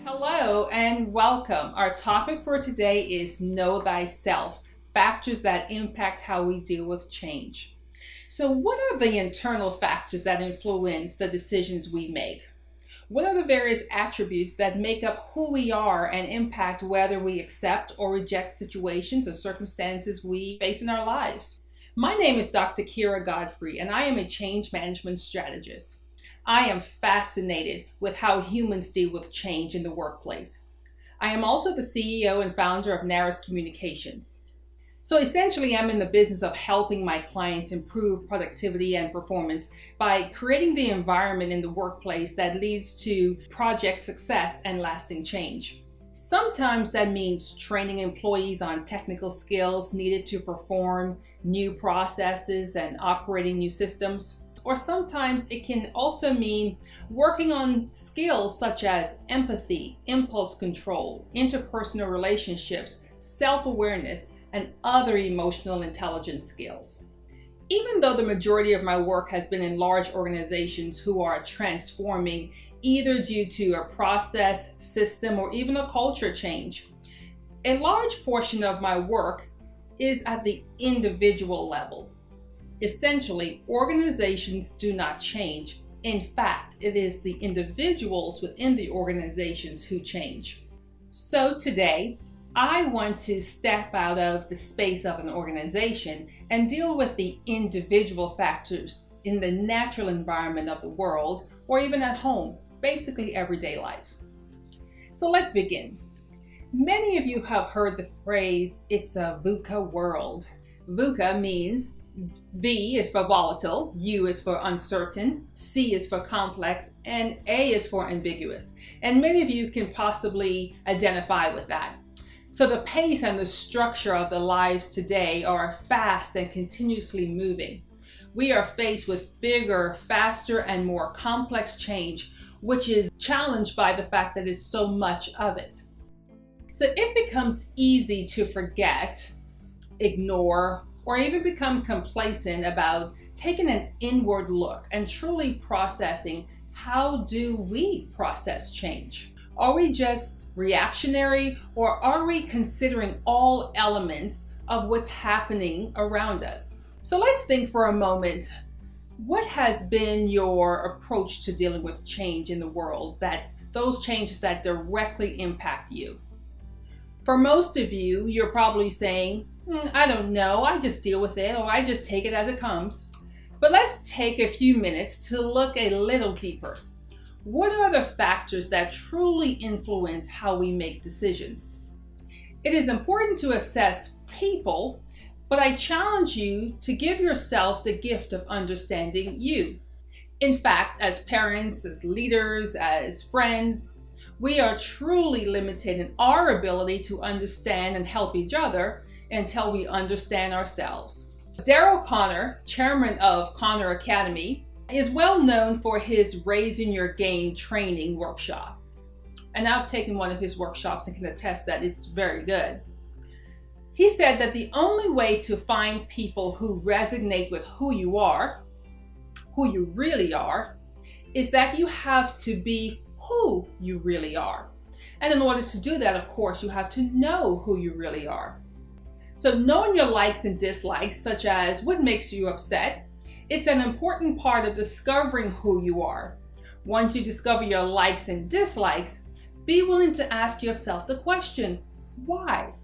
Hello and welcome. Our topic for today is Know Thyself, factors that impact how we deal with change. So, what are the internal factors that influence the decisions we make? What are the various attributes that make up who we are and impact whether we accept or reject situations or circumstances we face in our lives? My name is Dr. Keera Godfrey, and I am a change management strategist. I am fascinated with how humans deal with change in the workplace. I am also the CEO and founder of Naris Communications. So essentially, I'm in the business of helping my clients improve productivity and performance by creating the environment in the workplace that leads to project success and lasting change. Sometimes that means training employees on technical skills needed to perform new processes and operating new systems. Or sometimes it can also mean working on skills such as empathy, impulse control, interpersonal relationships, self-awareness, and other emotional intelligence skills. Even though the majority of my work has been in large organizations who are transforming either due to a process, system, or even a culture change, a large portion of my work is at the individual level. Essentially, organizations do not change. In fact, it is the individuals within the organizations who change. So today, I want to step out of the space of an organization and deal with the individual factors in the natural environment of the world or even at home, basically everyday life. So let's begin. Many of you have heard the phrase, it's a VUCA world. VUCA means V is for volatile, U is for uncertain, C is for complex, and A is for ambiguous. And many of you can possibly identify with that. So the pace and the structure of the lives today are fast and continuously moving. We are faced with bigger, faster, and more complex change, which is challenged by the fact that it's so much of it. So it becomes easy to forget, ignore, or even become complacent about taking an inward look and truly processing how do we process change. Are we just reactionary, or are we considering all elements of what's happening around us? So let's think for a moment, what has been your approach to dealing with change in the world, that those changes that directly impact you? For most of you, you're probably saying, I don't know, I just deal with it, or I just take it as it comes. But let's take a few minutes to look a little deeper. What are the factors that truly influence how we make decisions? It is important to assess people, but I challenge you to give yourself the gift of understanding you. In fact, as parents, as leaders, as friends, we are truly limited in our ability to understand and help each other until we understand ourselves. Daryl Conner, chairman of Conner Academy, is well known for his Raising Your Game training workshop. And I've taken one of his workshops and can attest that it's very good. He said that the only way to find people who resonate with who you really are, is that you have to be who you really are. And in order to do that, of course, you have to know who you really are. So knowing your likes and dislikes, such as what makes you upset, it's an important part of discovering who you are. Once you discover your likes and dislikes, be willing to ask yourself the question, why?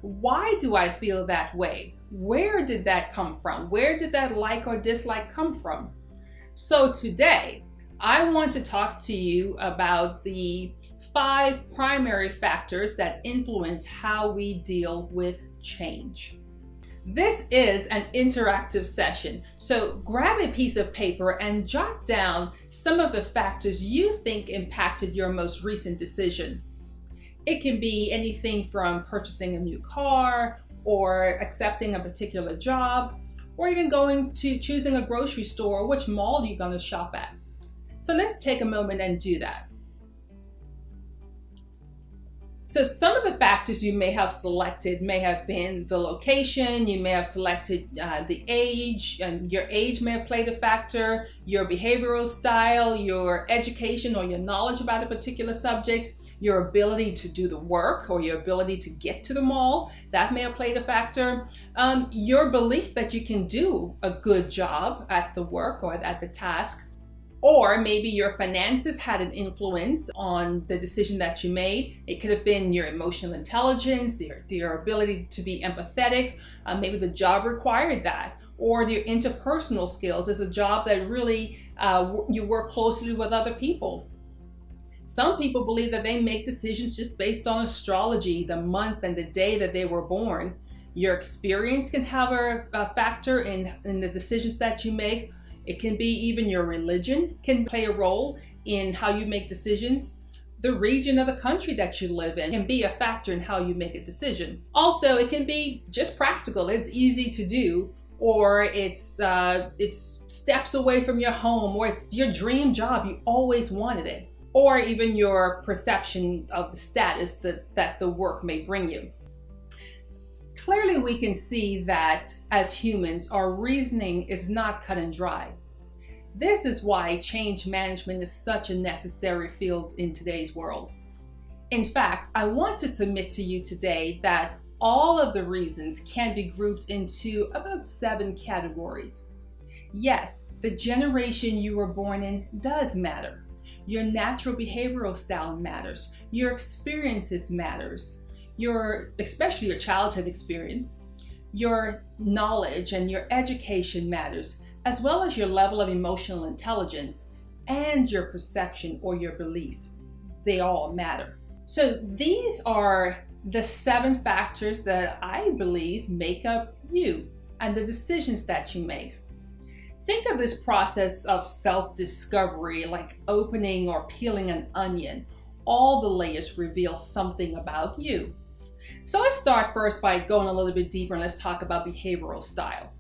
Why do I feel that way? Where did that come from? Where did that like or dislike come from? So today, I want to talk to you about the 5 primary factors that influence how we deal with change. This is an interactive session, so grab a piece of paper and jot down some of the factors you think impacted your most recent decision. It can be anything from purchasing a new car, or accepting a particular job, or even going to choosing a grocery store or which mall you're going to shop at. So let's take a moment and do that. So some of the factors you may have selected may have been the location, you may have selected the age, and your age may have played a factor, your behavioral style, your education or your knowledge about a particular subject, your ability to do the work or your ability to get to the mall, that may have played a factor. Your belief that you can do a good job at the work or at the task. Or maybe your finances had an influence on the decision that you made. It could have been your emotional intelligence, your ability to be empathetic. Maybe the job required that. Or your interpersonal skills. It's a job that really you work closely with other people. Some people believe that they make decisions just based on astrology, the month and the day that they were born. Your experience can have a factor in the decisions that you make. It can be even your religion can play a role in how you make decisions. The region of the country that you live in can be a factor in how you make a decision. Also, it can be just practical. It's easy to do, or it's steps away from your home, or it's your dream job. You always wanted it. Or even your perception of the status that the work may bring you. Clearly, we can see that as humans, our reasoning is not cut and dry. This is why change management is such a necessary field in today's world. In fact, I want to submit to you today that all of the reasons can be grouped into about 7 categories. Yes, the generation you were born in does matter. Your natural behavioral style matters. Your experiences matters. Especially your childhood experience, your knowledge and your education matters, as well as your level of emotional intelligence and your perception or your belief. They all matter. So these are the 7 factors that I believe make up you and the decisions that you make. Think of this process of self-discovery like opening or peeling an onion. All the layers reveal something about you. So let's start first by going a little bit deeper and let's talk about behavioral style.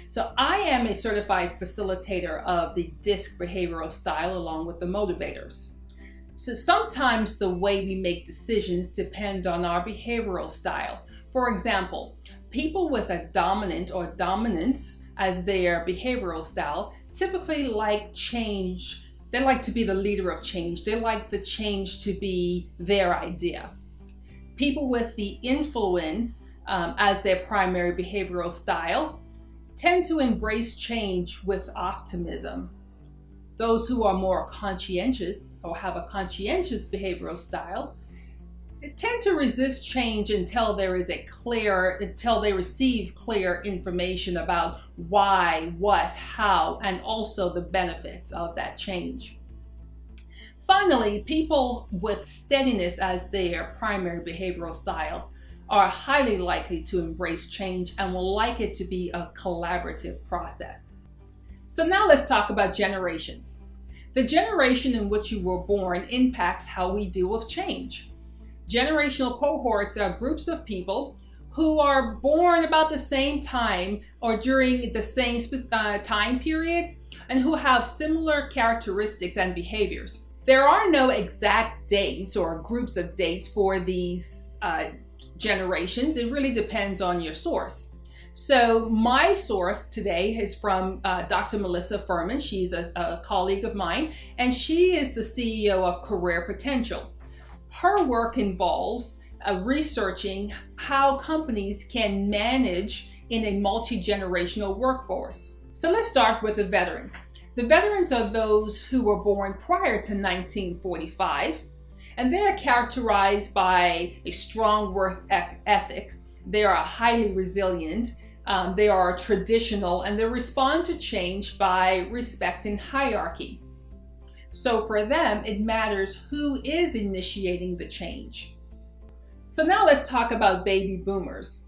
So I am a certified facilitator of the DISC behavioral style along with the motivators. So sometimes the way we make decisions depend on our behavioral style. For example, people with a dominant or dominance as their behavioral style typically like change. They like to be the leader of change. They like the change to be their idea. People with the influence as their primary behavioral style tend to embrace change with optimism. Those who are more conscientious or have a conscientious behavioral style tend to resist change until they receive clear information about why, what, how, and also the benefits of that change. Finally, people with steadiness as their primary behavioral style are highly likely to embrace change and will like it to be a collaborative process. So now let's talk about generations. The generation in which you were born impacts how we deal with change. Generational cohorts are groups of people who are born about the same time or during the same time period and who have similar characteristics and behaviors. There are no exact dates or groups of dates for these generations. It really depends on your source. So my source today is from Dr. Melissa Furman. She's a colleague of mine, and she is the CEO of Career Potential. Her work involves researching how companies can manage in a multi-generational workforce. So let's start with the veterans. The veterans are those who were born prior to 1945, and they are characterized by a strong work ethic. They are highly resilient, they are traditional, and they respond to change by respecting hierarchy. So for them, it matters who is initiating the change. So now let's talk about baby boomers.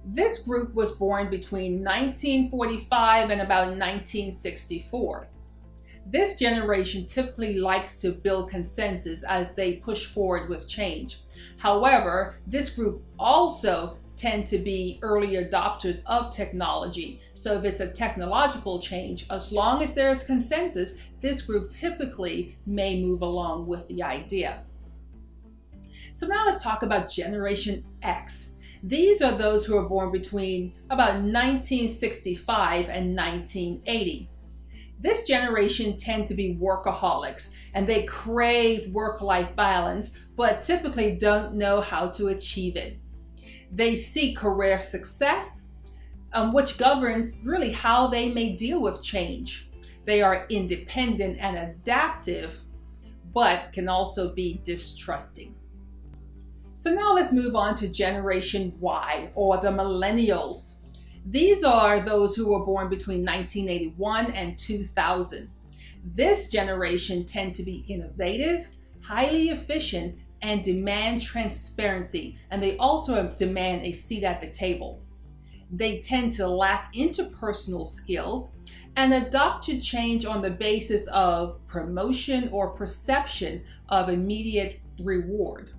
This group was born between 1945 and about 1964. This generation typically likes to build consensus as they push forward with change. However, this group also tend to be early adopters of technology. So if it's a technological change, as long as there is consensus, this group typically may move along with the idea. So now let's talk about Generation X. These are those who are born between about 1965 and 1980. This generation tend to be workaholics, and they crave work-life balance, but typically don't know how to achieve it. They seek career success, which governs really how they may deal with change. They are independent and adaptive, but can also be distrusting. So now let's move on to Generation Y, or the Millennials. These are those who were born between 1981 and 2000. This generation tend to be innovative, highly efficient, and demand transparency, and they also demand a seat at the table. They tend to lack interpersonal skills and adopt to change on the basis of promotion or perception of immediate reward.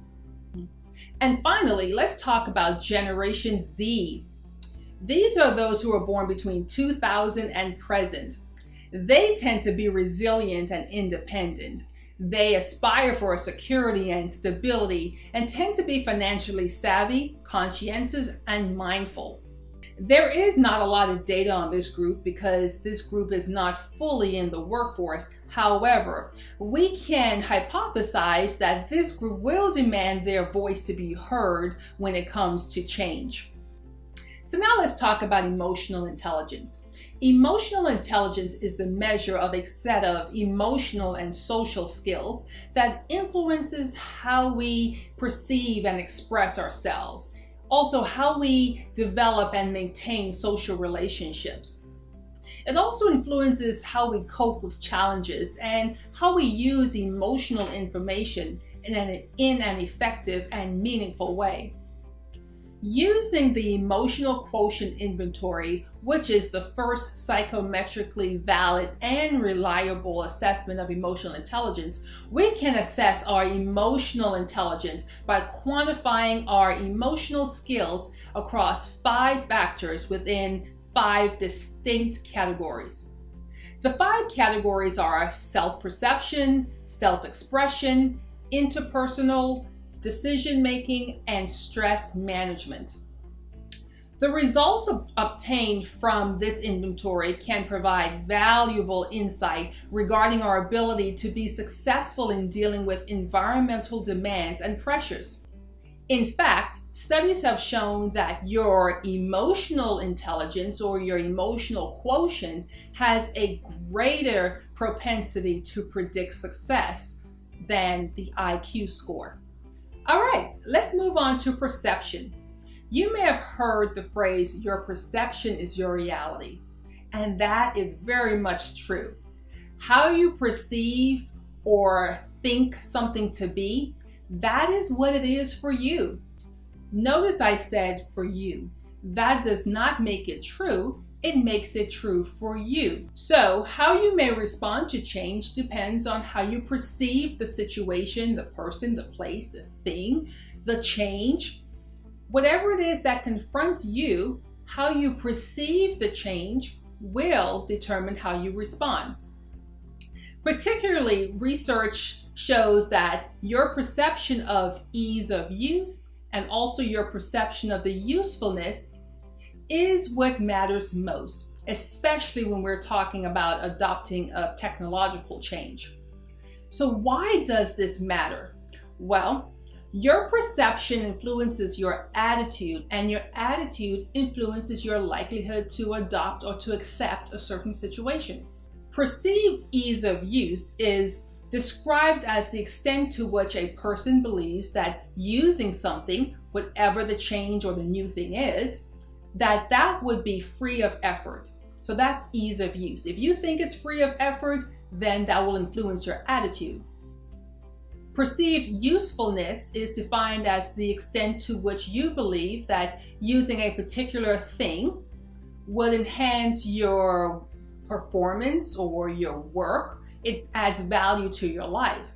And finally, let's talk about Generation Z. These are those who are born between 2000 and present. They tend to be resilient and independent. They aspire for security and stability and tend to be financially savvy, conscientious, and mindful. There is not a lot of data on this group because this group is not fully in the workforce. However, we can hypothesize that this group will demand their voice to be heard when it comes to change. So now let's talk about emotional intelligence. Emotional intelligence is the measure of a set of emotional and social skills that influences how we perceive and express ourselves. Also, how we develop and maintain social relationships. It also influences how we cope with challenges and how we use emotional information in an effective and meaningful way. Using the emotional quotient inventory, which is the first psychometrically valid and reliable assessment of emotional intelligence, we can assess our emotional intelligence by quantifying our emotional skills across 5 factors within 5 distinct categories. The 5 categories are self-perception, self-expression, interpersonal, decision-making, and stress management. The results obtained from this inventory can provide valuable insight regarding our ability to be successful in dealing with environmental demands and pressures. In fact, studies have shown that your emotional intelligence or your emotional quotient has a greater propensity to predict success than the IQ score. All right, let's move on to perception. You may have heard the phrase, your perception is your reality, and that is very much true. How you perceive or think something to be, that is what it is for you. Notice I said for you. That does not make it true. It makes it true for you. So how you may respond to change depends on how you perceive the situation, the person, the place, the thing, the change. Whatever it is that confronts you, how you perceive the change will determine how you respond. Particularly, research shows that your perception of ease of use and also your perception of the usefulness is what matters most, especially when we're talking about adopting a technological change. So why does this matter? Well, your perception influences your attitude, and your attitude influences your likelihood to adopt or to accept a certain situation. Perceived ease of use is described as the extent to which a person believes that using something, whatever the change or the new thing is, that would be free of effort. So that's ease of use. If you think it's free of effort, then that will influence your attitude. Perceived usefulness is defined as the extent to which you believe that using a particular thing would enhance your performance or your work. It adds value to your life.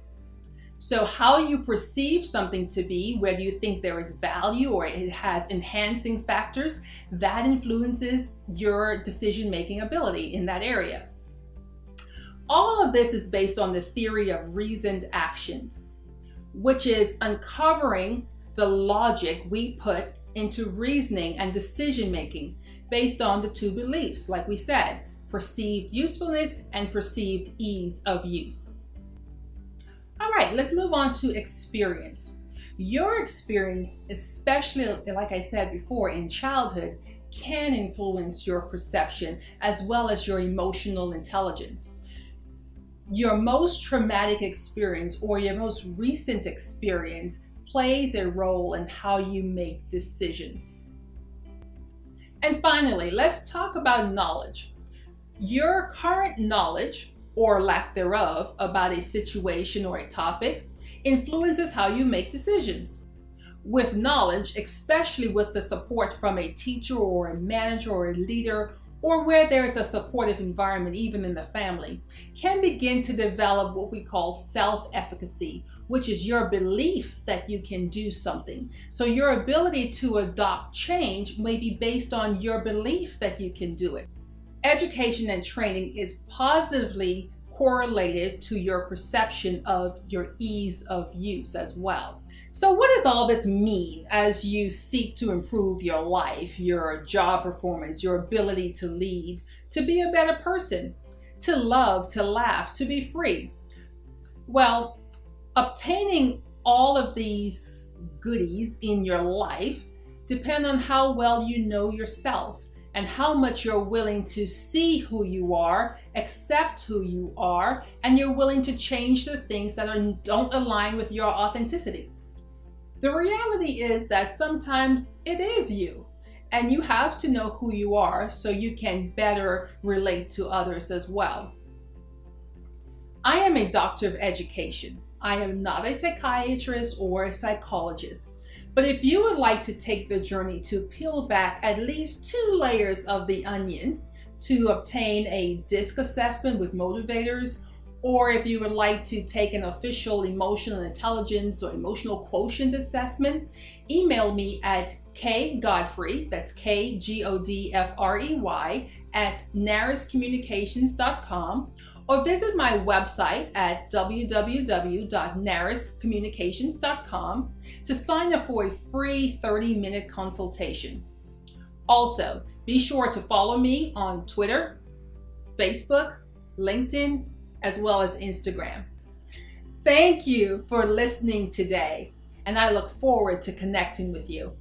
So how you perceive something to be, whether you think there is value or it has enhancing factors, that influences your decision-making ability in that area. All of this is based on the theory of reasoned actions. which is uncovering the logic we put into reasoning and decision making based on the two beliefs, like we said, perceived usefulness and perceived ease of use. All right, let's move on to experience. Your experience, especially like I said before, in childhood, can influence your perception as well as your emotional intelligence. Your most traumatic experience or your most recent experience plays a role in how you make decisions. And finally, let's talk about knowledge. Your current knowledge, or lack thereof, about a situation or a topic influences how you make decisions. With knowledge, especially with the support from a teacher or a manager or a leader, or where there's a supportive environment, even in the family, can begin to develop what we call self-efficacy, which is your belief that you can do something. So your ability to adopt change may be based on your belief that you can do it. Education and training is positively correlated to your perception of your ease of use as well. So what does all this mean as you seek to improve your life, your job performance, your ability to lead, to be a better person, to love, to laugh, to be free? Well, obtaining all of these goodies in your life depend on how well you know yourself and how much you're willing to see who you are, accept who you are, and you're willing to change the things that don't align with your authenticity. The reality is that sometimes it is you, and you have to know who you are so you can better relate to others as well. I am a doctor of education. I am not a psychiatrist or a psychologist. But if you would like to take the journey to peel back at least 2 layers of the onion to obtain a DISC assessment with motivators, or if you would like to take an official emotional intelligence or emotional quotient assessment, email me at kgodfrey, that's KGODFREY, at nariscommunications.com, or visit my website at www.nariscommunications.com to sign up for a free 30-minute consultation. Also, be sure to follow me on Twitter, Facebook, LinkedIn, as well as Instagram. Thank you for listening today, and I look forward to connecting with you.